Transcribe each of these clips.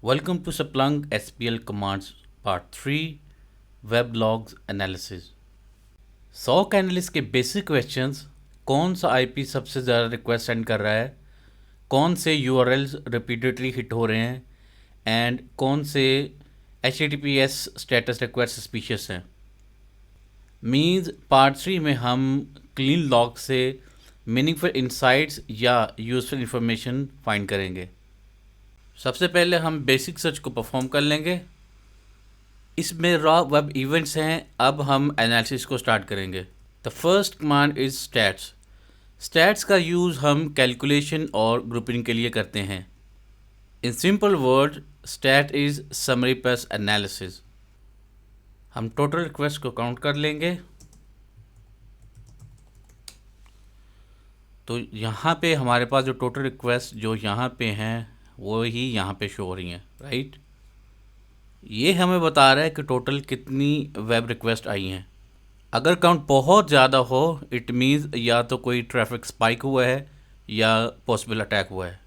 Welcome to Splunk SPL Commands Part 3 Web Logs Analysis। SOC analyst के basic questions. कौन सा IP सबसे ज़्यादा रिक्वेस्ट सेंड कर रहा है, कौन से यूआरएल्स रिपीटेडली हिट हो रहे हैं, एंड कौन से HTTPS स्टेटस रिक्वेस्ट सस्पिशियस हैं। मीन्स पार्ट 3 में हम क्लीन लॉग से मीनिंगफुल इंसाइट्स या यूजफुल इंफॉर्मेशन फाइंड करेंगे। सबसे पहले हम बेसिक सर्च को परफॉर्म कर लेंगे। इसमें रॉ वेब इवेंट्स हैं। अब हम एनालिसिस को स्टार्ट करेंगे। The first command is stats. Stats का यूज़ हम कैलकुलेशन और ग्रुपिंग के लिए करते हैं। In simple word, stat is summary plus analysis. हम टोटल रिक्वेस्ट को काउंट कर लेंगे। तो यहाँ पे हमारे पास जो टोटल रिक्वेस्ट जो यहाँ पे हैं वो ही यहाँ पे शो हो रही हैं, राइट। ये हमें बता रहा है कि टोटल कितनी वेब रिक्वेस्ट आई हैं। अगर काउंट बहुत ज़्यादा हो, इट मीन्स या तो कोई ट्रैफिक स्पाइक हुआ है या पॉसिबल अटैक हुआ है।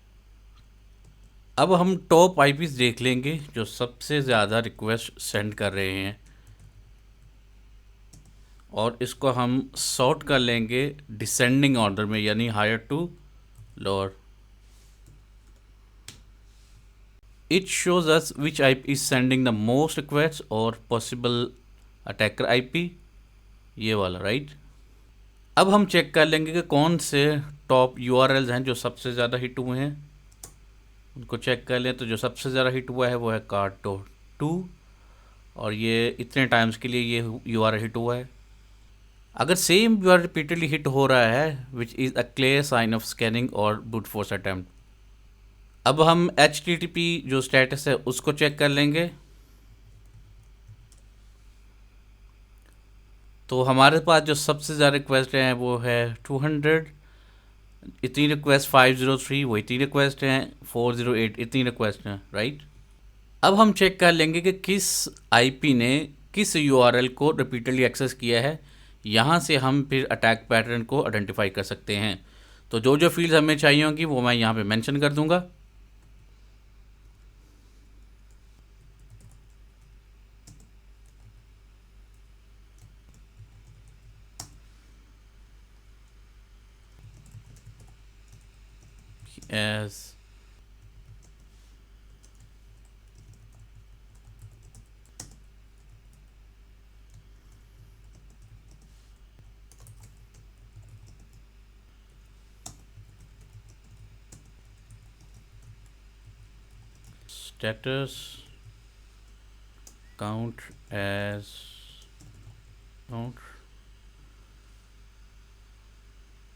अब हम टॉप आईपीज़ देख लेंगे जो सबसे ज़्यादा रिक्वेस्ट सेंड कर रहे हैं, और इसको हम सॉर्ट कर लेंगे डिसेंडिंग ऑर्डर में, यानी higher to lower. It shows us which IP is sending the most requests or possible attacker IP, ये वाला, राइट। अब हम चेक कर लेंगे कि कौन से टॉप URLs हैं जो सबसे ज़्यादा हिट हुए हैं। उनको चेक कर लें तो जो सबसे ज़्यादा हिट हुआ है वो है cart.to, और ये इतने टाइम्स के लिए ये URL हिट हुआ है। अगर सेम URL रिपीटेडली हिट हो रहा है, which is a clear sign of scanning और ब्रूट फोर्स अटेम्प्ट। अब हम HTTP जो स्टेटस है उसको चेक कर लेंगे। तो हमारे पास जो सबसे ज़्यादा रिक्वेस्ट हैं वो है 200, इतनी रिक्वेस्ट 503, वो इतनी रिक्वेस्ट हैं 408, इतनी रिक्वेस्ट हैं, राइट। अब हम चेक कर लेंगे कि किस आईपी ने किस URL को रिपीटेडली एक्सेस किया है। यहाँ से हम फिर अटैक पैटर्न को आइडेंटिफाई कर सकते हैं। तो जो जो फील्ड्स हमें चाहिए होंगी वो मैं यहाँ पे मेंशन कर दूँगा। as status count as count।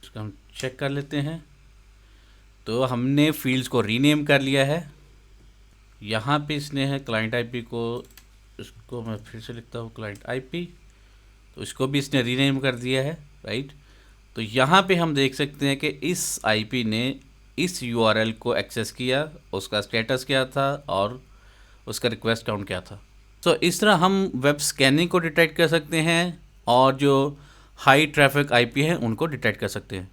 इसको हम चेक कर लेते हैं। तो हमने फील्ड्स को रीनेम कर लिया है। यहाँ पे इसने है क्लाइंट आईपी को, इसको मैं फिर से लिखता हूँ क्लाइंट आईपी, तो इसको भी इसने रीनेम कर दिया है, राइट। तो यहाँ पे हम देख सकते हैं कि इस आईपी ने इस यूआरएल को एक्सेस किया, उसका स्टेटस क्या था और उसका रिक्वेस्ट काउंट क्या था। तो इस तरह हम वेब स्कैनिंग को डिटेक्ट कर सकते हैं और जो हाई ट्रैफिक आईपी हैं उनको डिटेक्ट कर सकते हैं।